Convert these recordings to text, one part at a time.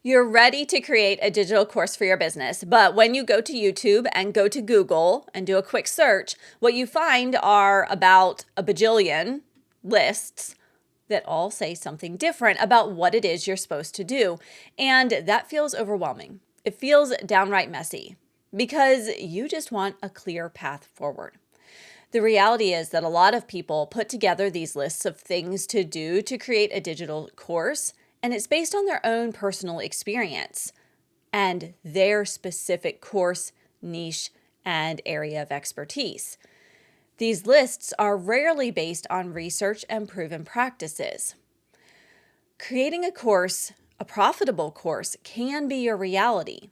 You're ready to create a digital course for your business, but when you go to YouTube and go to Google and do a quick search, what you find are about a bajillion lists that all say something different about what it is you're supposed to do. And that feels overwhelming. It feels downright messy because you just want a clear path forward. The reality is that a lot of people put together these lists of things to do to create a digital course, and it's based on their own personal experience and their specific course, niche, and area of expertise. These lists are rarely based on research and proven practices. Creating a course, a profitable course, can be your reality.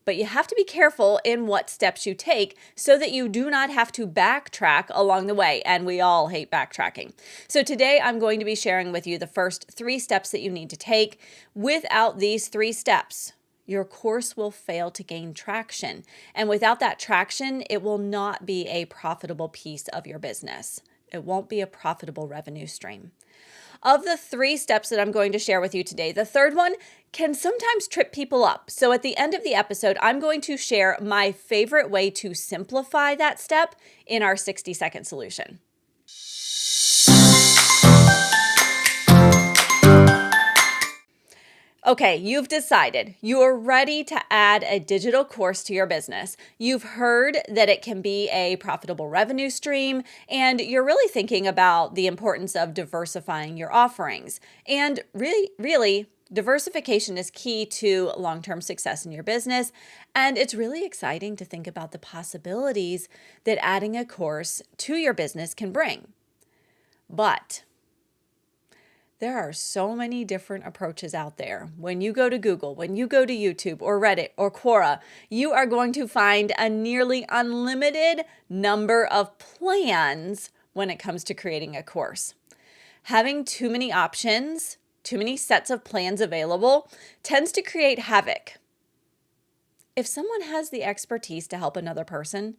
But you have to be careful in what steps you take so that you do not have to backtrack along the way. And we all hate backtracking. So today I'm going to be sharing with you the first 3 steps that you need to take. Without these 3 steps, your course will fail to gain traction. And without that traction, it will not be a profitable piece of your business. It won't be a profitable revenue stream. Of the 3 steps that I'm going to share with you today, the third one can sometimes trip people up. So at the end of the episode, I'm going to share my favorite way to simplify that step in our 60-second solution. Okay, you've decided you're ready to add a digital course to your business. You've heard that it can be a profitable revenue stream, and you're really thinking about the importance of diversifying your offerings. And really, diversification is key to long-term success in your business. And it's really exciting to think about the possibilities that adding a course to your business can bring. But there are so many different approaches out there. When you go to Google, when you go to YouTube or Reddit or Quora, you are going to find a nearly unlimited number of plans when it comes to creating a course. Having too many options, too many sets of plans available, tends to create havoc. If someone has the expertise to help another person,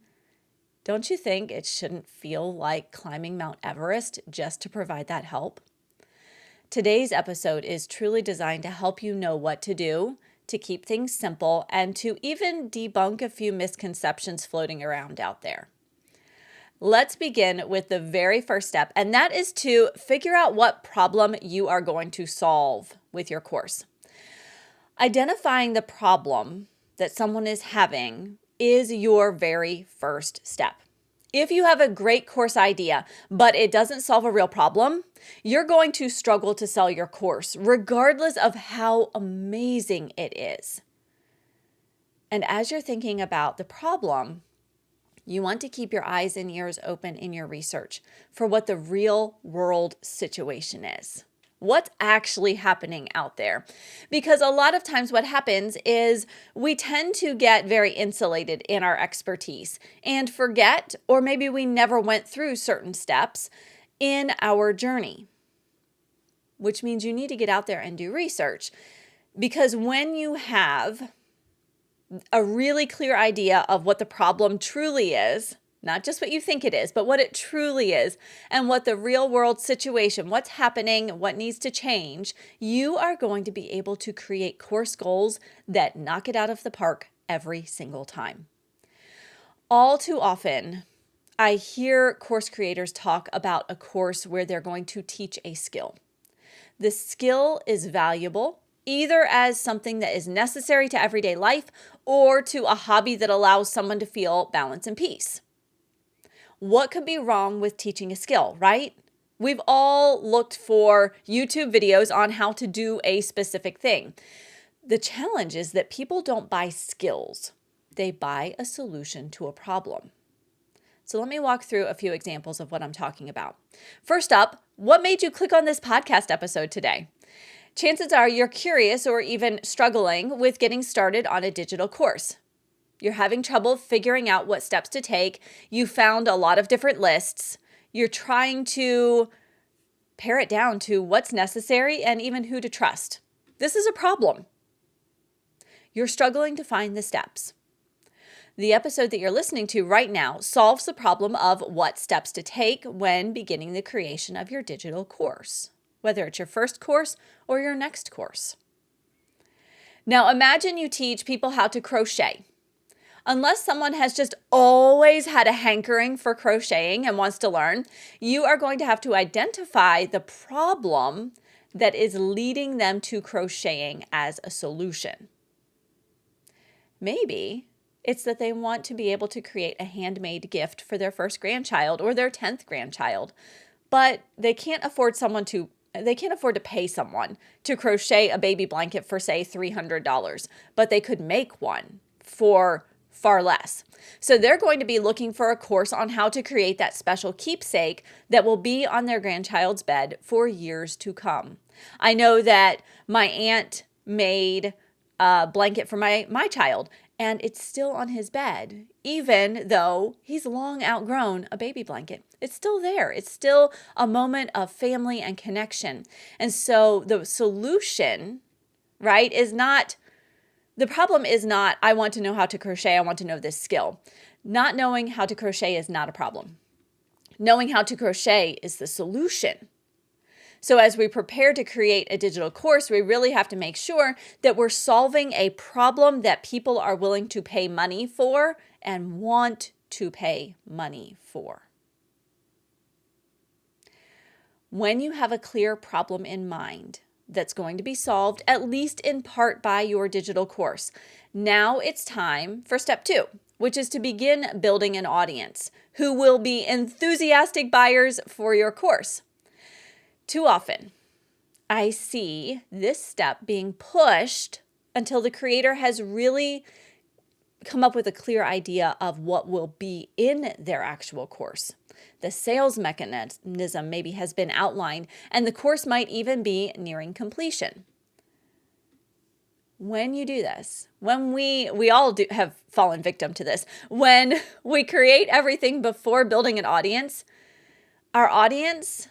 don't you think it shouldn't feel like climbing Mount Everest just to provide that help? Today's episode is truly designed to help you know what to do, to keep things simple, and to even debunk a few misconceptions floating around out there. Let's begin with the very first step, and that is to figure out what problem you are going to solve with your course. Identifying the problem that someone is having is your very first step. If you have a great course idea, but it doesn't solve a real problem, you're going to struggle to sell your course, regardless of how amazing it is. And as you're thinking about the problem, you want to keep your eyes and ears open in your research for what the real world situation is. What's actually happening out there? Because a lot of times what happens is we tend to get very insulated in our expertise and forget, or maybe we never went through certain steps in our journey, which means you need to get out there and do research. Because when you have a really clear idea of what the problem truly is, not just what you think it is, but what it truly is, and what the real world situation, what's happening, what needs to change, you are going to be able to create course goals that knock it out of the park every single time. All too often, I hear course creators talk about a course where they're going to teach a skill. The skill is valuable, either as something that is necessary to everyday life or to a hobby that allows someone to feel balance and peace. What could be wrong with teaching a skill, right? We've all looked for YouTube videos on how to do a specific thing. The challenge is that people don't buy skills. They buy a solution to a problem. So let me walk through a few examples of what I'm talking about. First up, what made you click on this podcast episode today? Chances are you're curious or even struggling with getting started on a digital course. You're having trouble figuring out what steps to take. You found a lot of different lists. You're trying to pare it down to what's necessary and even who to trust. This is a problem. You're struggling to find the steps. The episode that you're listening to right now solves the problem of what steps to take when beginning the creation of your digital course, whether it's your first course or your next course. Now imagine you teach people how to crochet. Unless someone has just always had a hankering for crocheting and wants to learn, you are going to have to identify the problem that is leading them to crocheting as a solution. Maybe it's that they want to be able to create a handmade gift for their first grandchild or their 10th grandchild, but they can't afford to pay someone to crochet a baby blanket for, say, $300, but they could make one for far less. So they're going to be looking for a course on how to create that special keepsake that will be on their grandchild's bed for years to come. I know that my aunt made a blanket for my child, and it's still on his bed, even though he's long outgrown a baby blanket. It's still there. It's still a moment of family and connection. And so the solution, right, the problem is not, I want to know how to crochet, I want to know this skill. Not knowing how to crochet is not a problem. Knowing how to crochet is the solution. So as we prepare to create a digital course, we really have to make sure that we're solving a problem that people are willing to pay money for and want to pay money for. When you have a clear problem in mind that's going to be solved, at least in part, by your digital course, now it's time for step 2, which is to begin building an audience who will be enthusiastic buyers for your course. Too often, I see this step being pushed until the creator has really come up with a clear idea of what will be in their actual course. The sales mechanism maybe has been outlined, and the course might even be nearing completion. When you do this, when we all have fallen victim to this, when we create everything before building an audience, our audience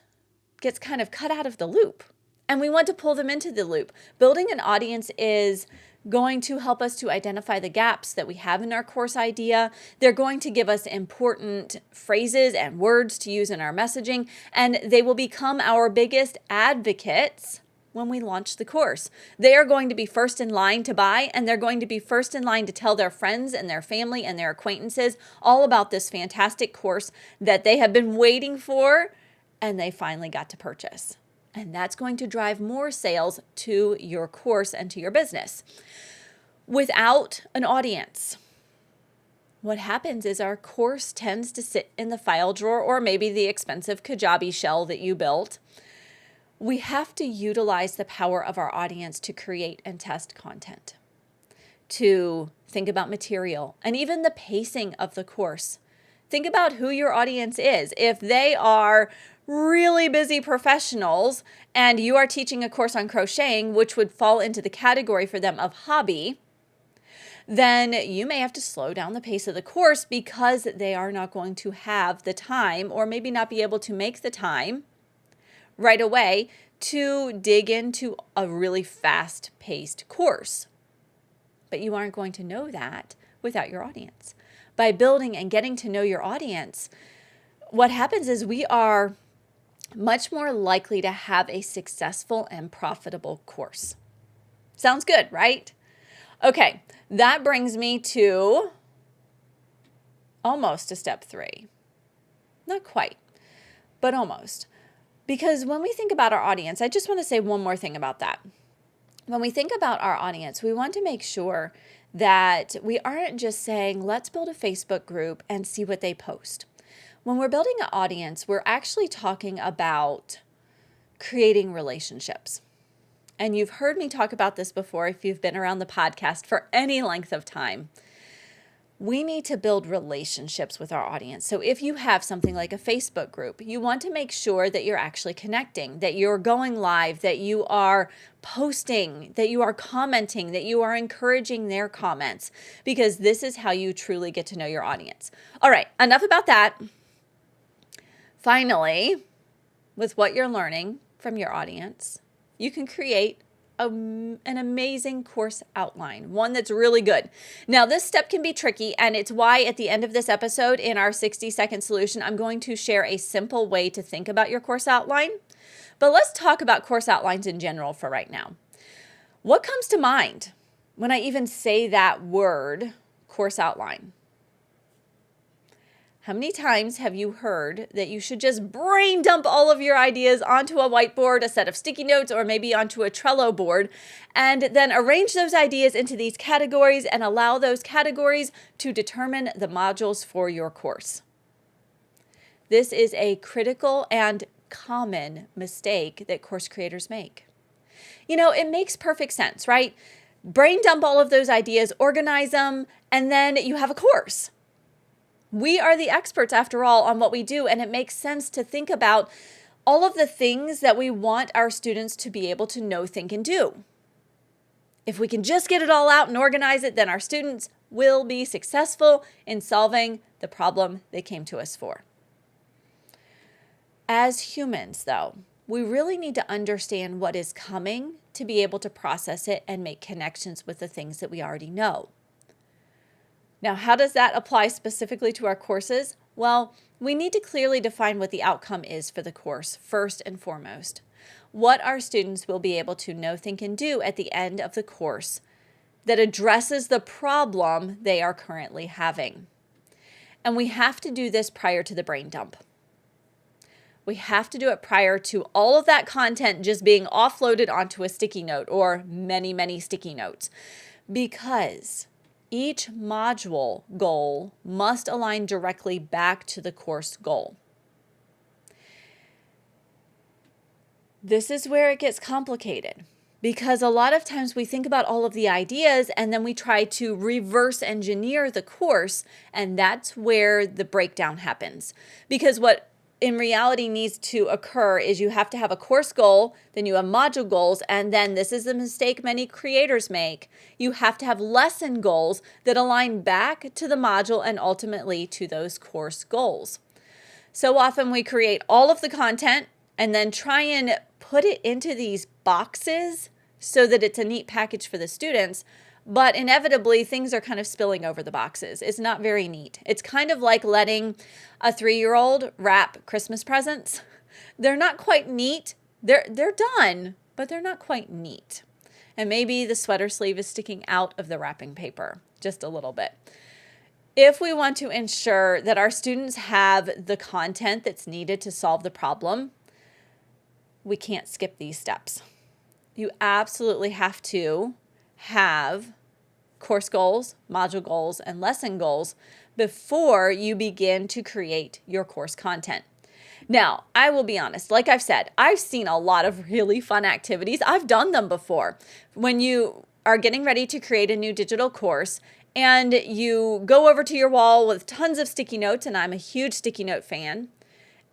gets kind of cut out of the loop, and we want to pull them into the loop. Building an audience is going to help us to identify the gaps that we have in our course idea. They're going to give us important phrases and words to use in our messaging, and they will become our biggest advocates when we launch the course. They are going to be first in line to buy, and they're going to be first in line to tell their friends and their family and their acquaintances all about this fantastic course that they have been waiting for and they finally got to purchase. And that's going to drive more sales to your course and to your business. Without an audience, what happens is our course tends to sit in the file drawer, or maybe the expensive Kajabi shell that you built. We have to utilize the power of our audience to create and test content, to think about material, and even the pacing of the course. Think about who your audience is. If they are really busy professionals and you are teaching a course on crocheting, which would fall into the category for them of hobby, then you may have to slow down the pace of the course because they are not going to have the time, or maybe not be able to make the time right away to dig into a really fast-paced course. But you aren't going to know that without your audience. By building and getting to know your audience, what happens is we are much more likely to have a successful and profitable course. Sounds good, right? Okay, that brings me to almost to step 3. Not quite, but almost. Because when we think about our audience, I just want to say one more thing about that. When we think about our audience, we want to make sure that we aren't just saying, let's build a Facebook group and see what they post. When we're building an audience, we're actually talking about creating relationships. And you've heard me talk about this before if you've been around the podcast for any length of time. We need to build relationships with our audience. So if you have something like a Facebook group, you want to make sure that you're actually connecting, that you're going live, that you are posting, that you are commenting, that you are encouraging their comments, because this is how you truly get to know your audience. All right, enough about that. Finally, with what you're learning from your audience, you can create an amazing course outline, one that's really good. Now, this step can be tricky, and it's why at the end of this episode in our 60-second solution, I'm going to share a simple way to think about your course outline. But let's talk about course outlines in general for right now. What comes to mind when I even say that word, course outline. How many times have you heard that you should just brain dump all of your ideas onto a whiteboard, a set of sticky notes, or maybe onto a Trello board, and then arrange those ideas into these categories and allow those categories to determine the modules for your course? This is a critical and common mistake that course creators make. It makes perfect sense, right? Brain dump all of those ideas, organize them, and then you have a course. We are the experts, after all, on what we do, and it makes sense to think about all of the things that we want our students to be able to know, think, and do. If we can just get it all out and organize it, then our students will be successful in solving the problem they came to us for. As humans, though, we really need to understand what is coming to be able to process it and make connections with the things that we already know. Now, how does that apply specifically to our courses? Well, we need to clearly define what the outcome is for the course, first and foremost. What our students will be able to know, think, and do at the end of the course that addresses the problem they are currently having. And we have to do this prior to the brain dump. We have to do it prior to all of that content just being offloaded onto a sticky note or many, many sticky notes, because each module goal must align directly back to the course goal. This is where it gets complicated, because a lot of times we think about all of the ideas and then we try to reverse engineer the course, and that's where the breakdown happens. Because what in reality needs to occur is you have to have a course goal, then you have module goals, and then this is the mistake many creators make. You have to have lesson goals that align back to the module and ultimately to those course goals. So often we create all of the content and then try and put it into these boxes so that it's a neat package for the students. But inevitably, things are kind of spilling over the boxes. It's not very neat. It's kind of like letting a 3-year-old wrap Christmas presents. They're not quite neat. They're done, but they're not quite neat. And maybe the sweater sleeve is sticking out of the wrapping paper just a little bit. If we want to ensure that our students have the content that's needed to solve the problem, we can't skip these steps. You absolutely have to have course goals, module goals, and lesson goals before you begin to create your course content. Now, I will be honest, like I've said, I've seen a lot of really fun activities. I've done them before. When you are getting ready to create a new digital course and you go over to your wall with tons of sticky notes, and I'm a huge sticky note fan,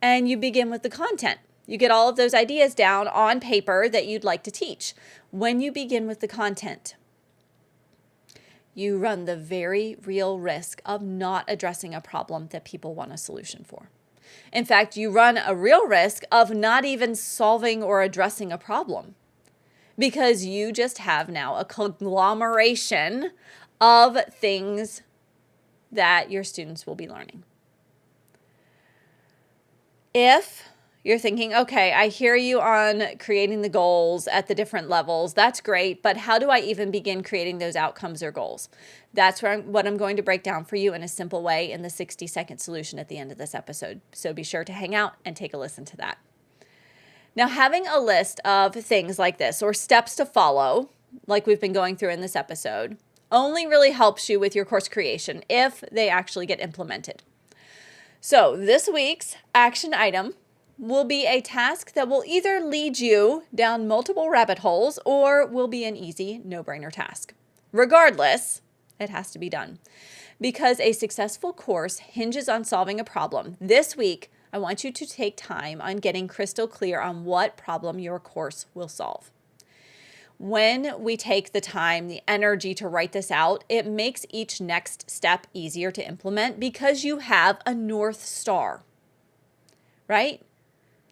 and you begin with the content. You get all of those ideas down on paper that you'd like to teach. When you begin with the content, you run the very real risk of not addressing a problem that people want a solution for. In fact, you run a real risk of not even solving or addressing a problem, because you just have now a conglomeration of things that your students will be learning. If you're thinking, okay, I hear you on creating the goals at the different levels. That's great, but how do I even begin creating those outcomes or goals? That's what I'm going to break down for you in a simple way in the 60-second solution at the end of this episode. So be sure to hang out and take a listen to that. Now, having a list of things like this or steps to follow, like we've been going through in this episode, only really helps you with your course creation if they actually get implemented. So this week's action item will be a task that will either lead you down multiple rabbit holes or will be an easy, no-brainer task. Regardless, it has to be done, because a successful course hinges on solving a problem. This week, I want you to take time on getting crystal clear on what problem your course will solve. When we take the time, the energy to write this out, it makes each next step easier to implement because you have a North Star, right?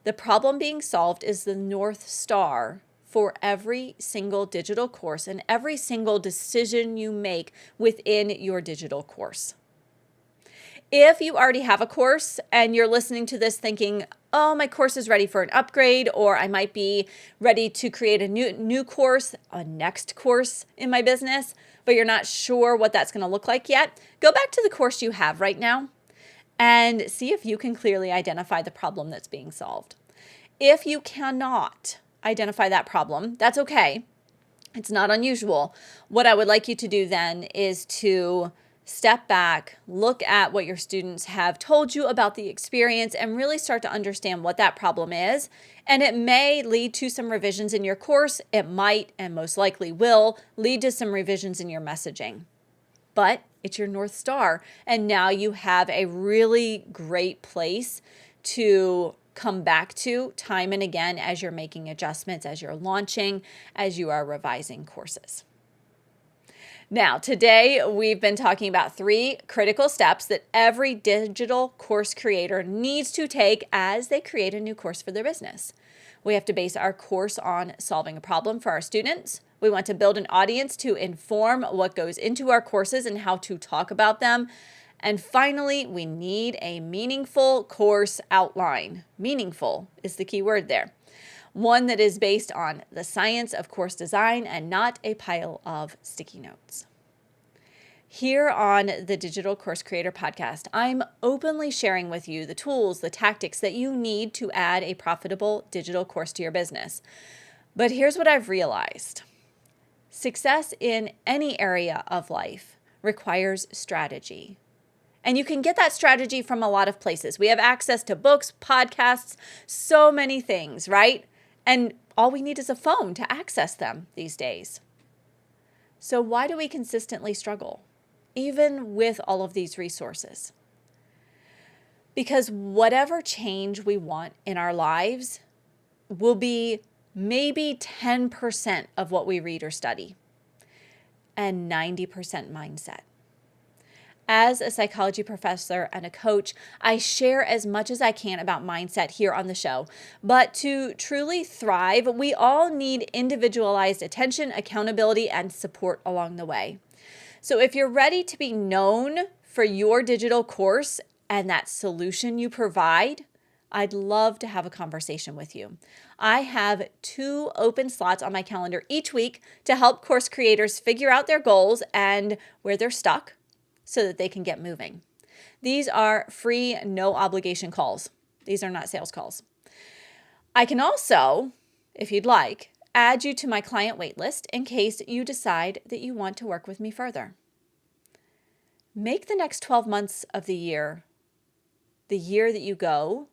The problem being solved is the North Star for every single digital course and every single decision you make within your digital course. If you already have a course and you're listening to this thinking, oh, my course is ready for an upgrade, or I might be ready to create a new course, a next course in my business, but you're not sure what that's going to look like yet, go back to the course you have right now and see if you can clearly identify the problem that's being solved. If you cannot identify that problem, that's okay. It's not unusual. What I would like you to do then is to step back, look at what your students have told you about the experience, and really start to understand what that problem is. And it may lead to some revisions in your course. It might, and most likely will, lead to some revisions in your messaging. But it's your North Star. And now you have a really great place to come back to time and again as you're making adjustments, as you're launching, as you are revising courses. Now, today we've been talking about 3 critical steps that every digital course creator needs to take as they create a new course for their business. We have to base our course on solving a problem for our students. We want to build an audience to inform what goes into our courses and how to talk about them. And finally, we need a meaningful course outline. Meaningful is the key word there. One that is based on the science of course design and not a pile of sticky notes. Here on the Digital Course Creator Podcast, I'm openly sharing with you the tools, the tactics that you need to add a profitable digital course to your business. But here's what I've realized. Success in any area of life requires strategy. And you can get that strategy from a lot of places. We have access to books, podcasts, so many things, right? And all we need is a phone to access them these days. So why do we consistently struggle, even with all of these resources? Because whatever change we want in our lives will be maybe 10% of what we read or study, and 90% mindset. As a psychology professor and a coach, I share as much as I can about mindset here on the show. But to truly thrive, we all need individualized attention, accountability, and support along the way. So if you're ready to be known for your digital course and that solution you provide, I'd love to have a conversation with you. I have 2 open slots on my calendar each week to help course creators figure out their goals and where they're stuck, so that they can get moving. These are free, no obligation calls. These are not sales calls. I can also, if you'd like, add you to my client waitlist in case you decide that you want to work with me further. Make the next 12 months of the year that you go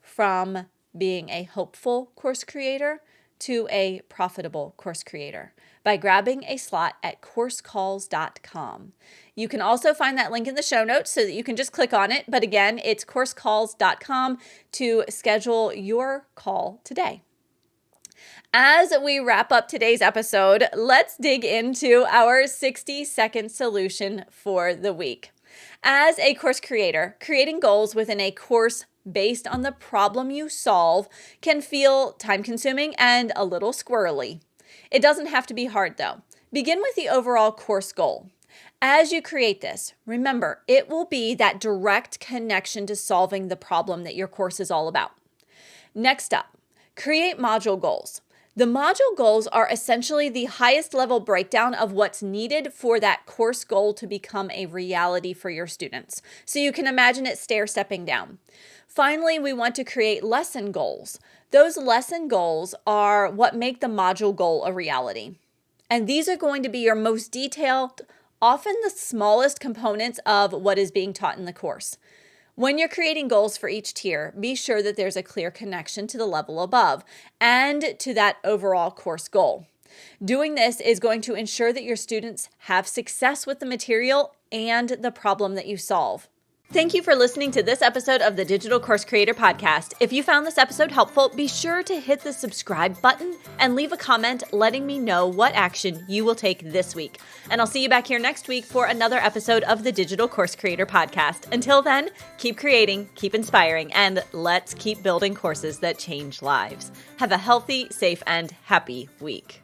from being a hopeful course creator to a profitable course creator by grabbing a slot at coursecalls.com. You can also find that link in the show notes so that you can just click on it. But again, it's coursecalls.com to schedule your call today. As we wrap up today's episode, let's dig into our 60-second solution for the week. As a course creator, creating goals within a course based on the problem you solve can feel time-consuming and a little squirrely. It doesn't have to be hard, though. Begin with the overall course goal. As you create this, remember, it will be that direct connection to solving the problem that your course is all about. Next up, create module goals. The module goals are essentially the highest level breakdown of what's needed for that course goal to become a reality for your students. So you can imagine it stair-stepping down. Finally, we want to create lesson goals. Those lesson goals are what make the module goal a reality. And these are going to be your most detailed, often the smallest components of what is being taught in the course. When you're creating goals for each tier, be sure that there's a clear connection to the level above and to that overall course goal. Doing this is going to ensure that your students have success with the material and the problem that you solve. Thank you for listening to this episode of the Digital Course Creator Podcast. If you found this episode helpful, be sure to hit the subscribe button and leave a comment letting me know what action you will take this week. And I'll see you back here next week for another episode of the Digital Course Creator Podcast. Until then, keep creating, keep inspiring, and let's keep building courses that change lives. Have a healthy, safe, and happy week.